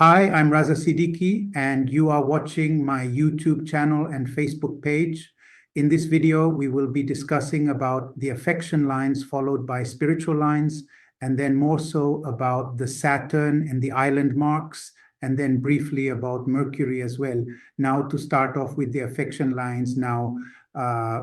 Hi, I'm Raza Siddiqui, and you are watching my YouTube channel and Facebook page. In this video, we will be discussing about the affection lines followed by spiritual lines, and then more so about the Saturn and the island marks, and then briefly about Mercury as well. Now, to start off with the affection lines,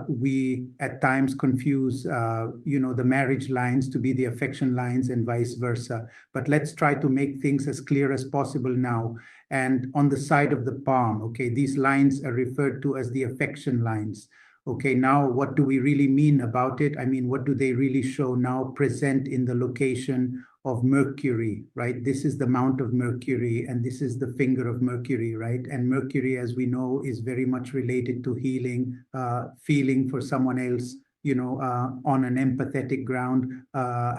we at times confuse, the marriage lines to be the affection lines and vice versa. But let's try to make things as clear as possible now. And on the side of the palm, okay, these lines are referred to as the affection lines. Okay, now what do we really mean about it? I mean, what do they really show now present in the location of Mercury, right? This is the mount of Mercury, and this is the finger of Mercury, right? And Mercury, as we know, is very much related to healing, feeling for someone else, on an empathetic ground,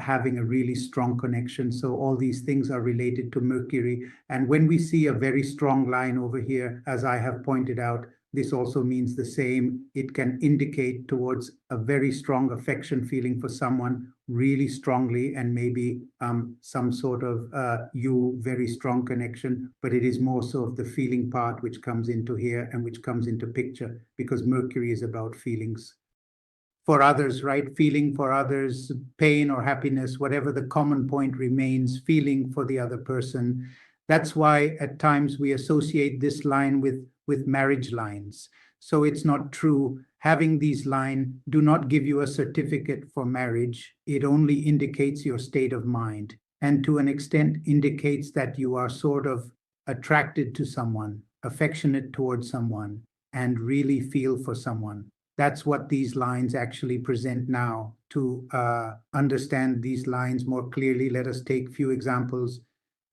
having a really strong connection. So all these things are related to Mercury. And when we see a very strong line over here, as I have pointed out, this also means the same. It can indicate towards a very strong affection feeling for someone really strongly, and maybe some sort of very strong connection, but it is more so of the feeling part which comes into here and which comes into picture, because Mercury is about feelings for others, right? Feeling for others, pain or happiness, whatever the common point remains, feeling for the other person. That's why at times we associate this line with marriage lines. So it's not true. Having these lines do not give you a certificate for marriage. It only indicates your state of mind, and to an extent indicates that you are sort of attracted to someone, affectionate towards someone, and really feel for someone. That's what these lines actually present now. To understand these lines more clearly, let us take a few examples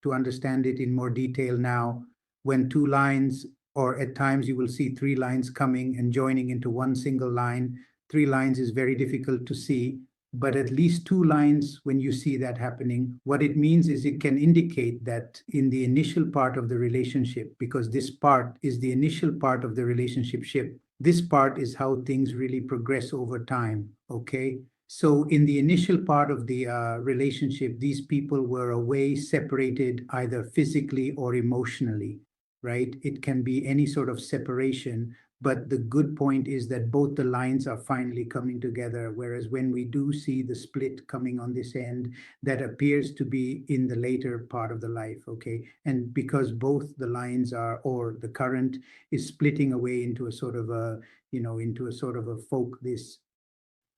to understand it in more detail now. When two lines, or at times you will see three lines coming and joining into one single line. Three lines is very difficult to see, but at least two lines, when you see that happening, what it means is it can indicate that in the initial part of the relationship, because this part is the initial part of the relationship, this part is how things really progress over time, okay? So in the initial part of the relationship, these people were away, separated either physically or emotionally, right? It can be any sort of separation, but the good point is that both the lines are finally coming together, whereas when we do see the split coming on this end, that appears to be in the later part of the life, okay? And because both the lines are, or the current is splitting away into a sort of a, fork, this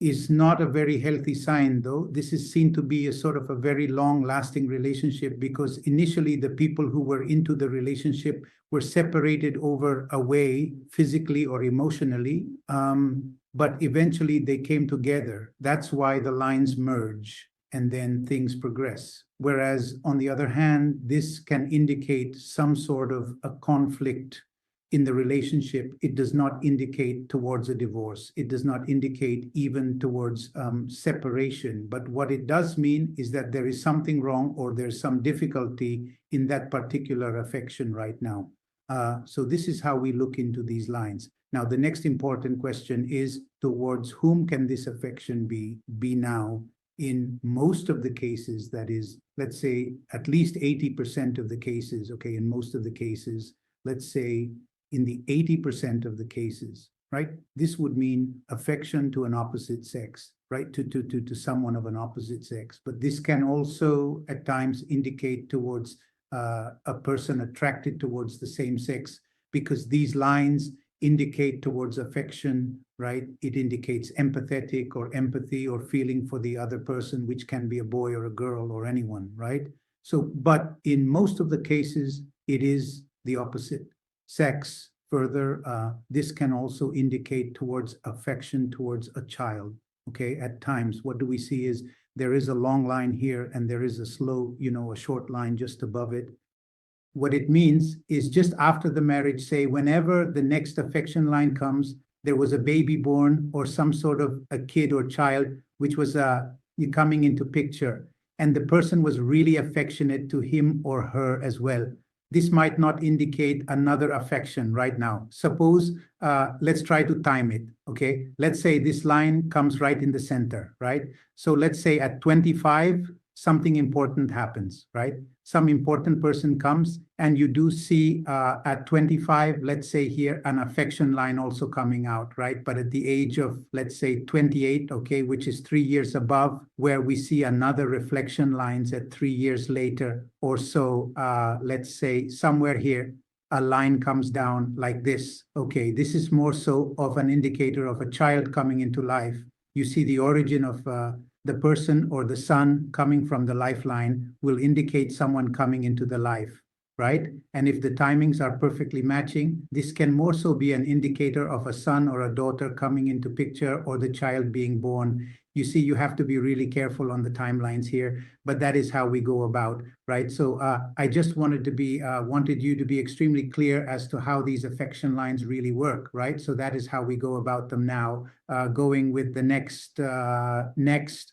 is not a very healthy sign, though. This is seen to be a sort of a very long-lasting relationship, because initially the people who were into the relationship were separated away physically or emotionally, but eventually they came together. That's why the lines merge and then things progress. Whereas on the other hand, this can indicate some sort of a conflict in the relationship. It does not indicate towards a divorce. It does not indicate even towards separation. But what it does mean is that there is something wrong, or there's some difficulty in that particular affection right now. So this is how we look into these lines. Now, the next important question is, towards whom can this affection be now? In most of the cases, that is, let's say at least 80% of the cases, okay, in most of the cases, let's say in the 80% of the cases, right? This would mean affection to an opposite sex, right? To someone of an opposite sex. But this can also at times indicate towards a person attracted towards the same sex, because these lines indicate towards affection, right? It indicates empathetic or empathy or feeling for the other person, which can be a boy or a girl or anyone, right? So, but in most of the cases, it is the opposite sex. Further, this can also indicate towards affection towards a child, okay? At times, what do we see is there is a long line here and there is a slow, a short line just above it. What it means is just after the marriage, say, whenever the next affection line comes, there was a baby born or some sort of a kid or child, which was coming into picture, and the person was really affectionate to him or her as well. This might not indicate another affection right now. Suppose, let's try to time it, okay? Let's say this line comes right in the center, right? So let's say at 25, something important happens, right? Some important person comes, and you do see at 25, let's say here, an affection line also coming out, right? But at the age of, let's say, 28, okay, which is 3 years above, where we see another reflection lines at 3 years later or so, let's say somewhere here, a line comes down like this. Okay, this is more so of an indicator of a child coming into life. You see the origin of the person or the son coming from the lifeline will indicate someone coming into the life, right? And if the timings are perfectly matching, this can more so be an indicator of a son or a daughter coming into picture, or the child being born. You see, you have to be really careful on the timelines here, but that is how we go about, right? So I just wanted you to be extremely clear as to how these affection lines really work, right? So that is how we go about them now, going with the next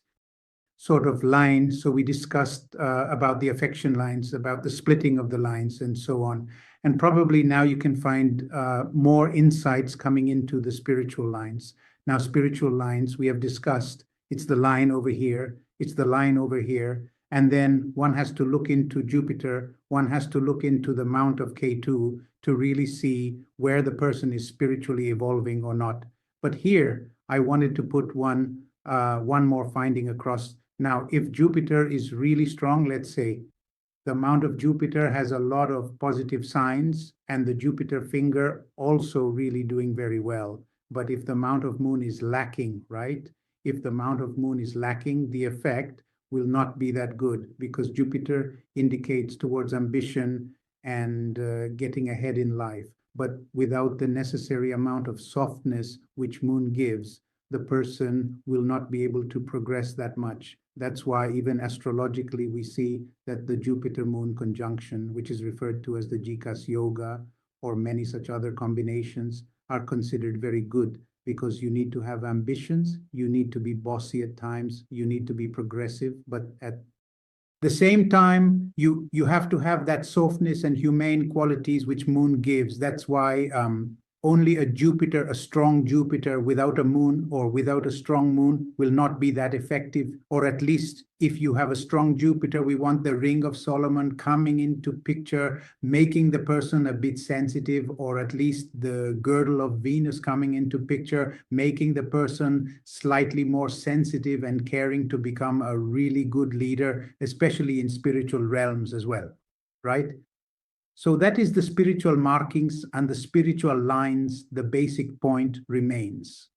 sort of line. So we discussed about the affection lines, about the splitting of the lines, and so on. And probably now you can find more insights coming into the spiritual lines. Now, spiritual lines, we have discussed, it's the line over here, it's the line over here, and then one has to look into Jupiter, one has to look into the mount of K2 to really see where the person is spiritually evolving or not. But here, I wanted to put one more finding across. Now, if Jupiter is really strong, let's say the mount of Jupiter has a lot of positive signs, and the Jupiter finger also really doing very well. But if the mount of Moon is lacking, right? If the mount of Moon is lacking, the effect will not be that good, because Jupiter indicates towards ambition and getting ahead in life. But without the necessary amount of softness which Moon gives, the person will not be able to progress that much. That's why even astrologically we see that the Jupiter-Moon conjunction, which is referred to as the Jikas Yoga, or many such other combinations, are considered very good, because you need to have ambitions, you need to be bossy at times, you need to be progressive, but at the same time, you have to have that softness and humane qualities which Moon gives. That's why only a strong Jupiter without a Moon, or without a strong Moon, will not be that effective. Or at least if you have a strong Jupiter, we want the Ring of Solomon coming into picture, making the person a bit sensitive, or at least the girdle of Venus coming into picture, making the person slightly more sensitive and caring to become a really good leader, especially in spiritual realms as well, right? So that is the spiritual markings and the spiritual lines. The basic point remains.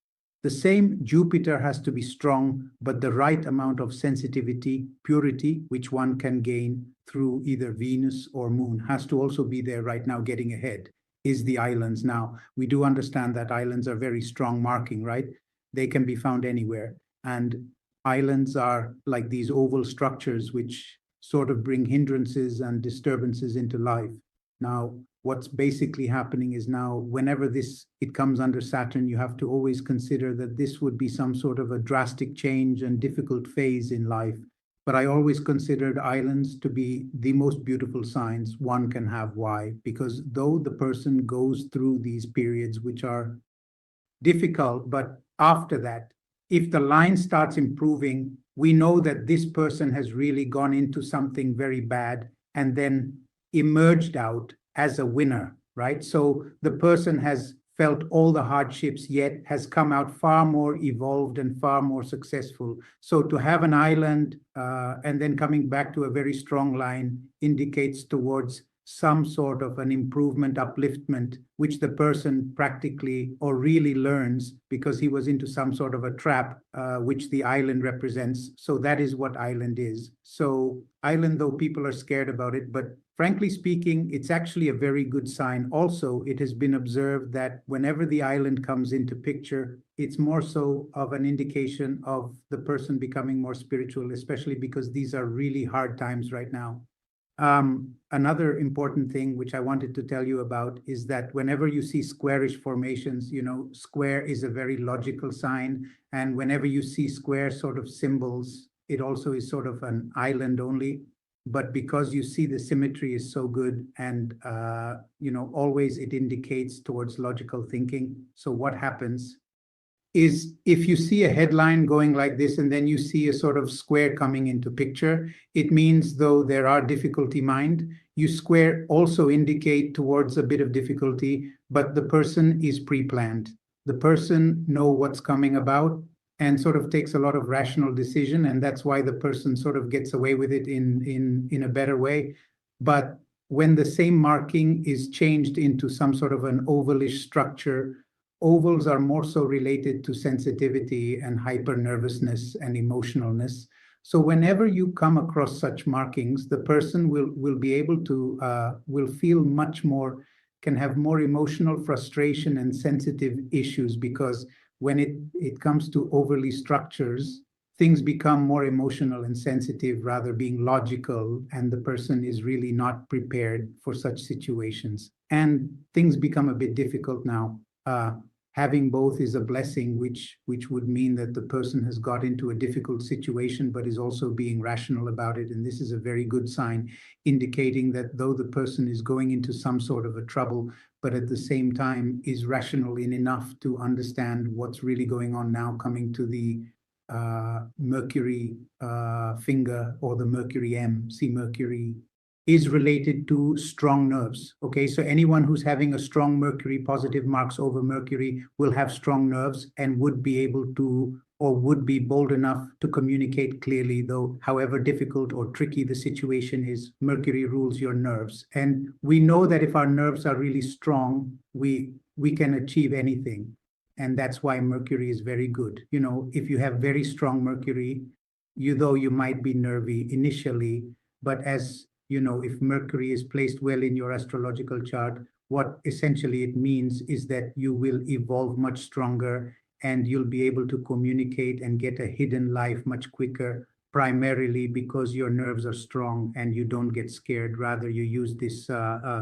The same Jupiter has to be strong, but the right amount of sensitivity, purity, which one can gain through either Venus or Moon, has to also be there right now. Getting ahead is the islands. Now, we do understand that islands are very strong marking, right? They can be found anywhere. And islands are like these oval structures which sort of bring hindrances and disturbances into life. Now, what's basically happening is now, whenever it comes under Saturn, you have to always consider that this would be some sort of a drastic change and difficult phase in life. But I always considered islands to be the most beautiful signs one can have. Why? Because though the person goes through these periods which are difficult, but after that, if the line starts improving, we know that this person has really gone into something very bad and then emerged out as a winner, right? So the person has felt all the hardships, yet has come out far more evolved and far more successful. So to have an island and then coming back to a very strong line indicates towards some sort of an improvement, upliftment, which the person practically or really learns because he was into some sort of a trap, which the island represents. So that is what island is. So island, though people are scared about it, but frankly speaking, it's actually a very good sign. Also, it has been observed that whenever the island comes into picture, it's more so of an indication of the person becoming more spiritual, especially because these are really hard times right now. Another important thing which I wanted to tell you about is that whenever you see squarish formations, square is a very logical sign. And whenever you see square sort of symbols, it also is sort of an island only. But because you see the symmetry is so good and, always it indicates towards logical thinking. So what happens? is if you see a headline going like this and then you see a sort of square coming into picture, it means though there are difficulty mind, you square also indicate towards a bit of difficulty, but the person is pre-planned. The person know what's coming about and sort of takes a lot of rational decision, and that's why the person sort of gets away with it in a better way. But when the same marking is changed into some sort of an ovalish structure, ovals are more so related to sensitivity and hyper nervousness and emotionalness. So whenever you come across such markings, the person will be able to will feel much more, can have more emotional frustration and sensitive issues, because when it comes to overly structures, things become more emotional and sensitive rather being logical, and the person is really not prepared for such situations. And things become a bit difficult now. Having both is a blessing, which would mean that the person has got into a difficult situation, but is also being rational about it. And this is a very good sign, indicating that though the person is going into some sort of a trouble, but at the same time is rational in enough to understand what's really going on now, coming to the Mercury finger, or the Mercury M. See, Mercury is related to strong nerves. Okay, so anyone who's having a strong Mercury, positive marks over Mercury, will have strong nerves and would be able to, or would be bold enough to communicate clearly, though however difficult or tricky the situation is. Mercury rules your nerves. And we know that if our nerves are really strong, we can achieve anything. And that's why Mercury is very good. You know, if you have very strong Mercury, though you might be nervy initially, but as you know, if Mercury is placed well in your astrological chart, what essentially it means is that you will evolve much stronger, and you'll be able to communicate and get a hidden life much quicker, primarily because your nerves are strong and you don't get scared. Rather, you use this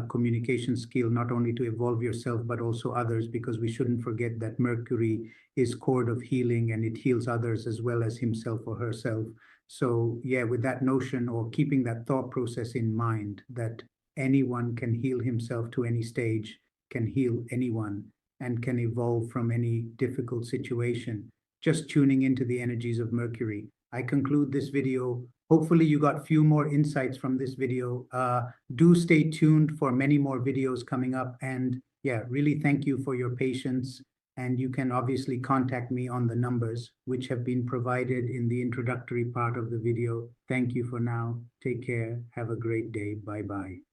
communication skill not only to evolve yourself, but also others, because we shouldn't forget that Mercury is cord of healing, and it heals others as well as himself or herself. So yeah, with that notion, or keeping that thought process in mind, that anyone can heal himself to any stage, can heal anyone, and can evolve from any difficult situation, just tuning into the energies of Mercury. I conclude this video. Hopefully you got few more insights from this video. Do stay tuned for many more videos coming up. And yeah, really thank you for your patience. And you can obviously contact me on the numbers which have been provided in the introductory part of the video. Thank you for now. Take care. Have a great day. Bye-bye.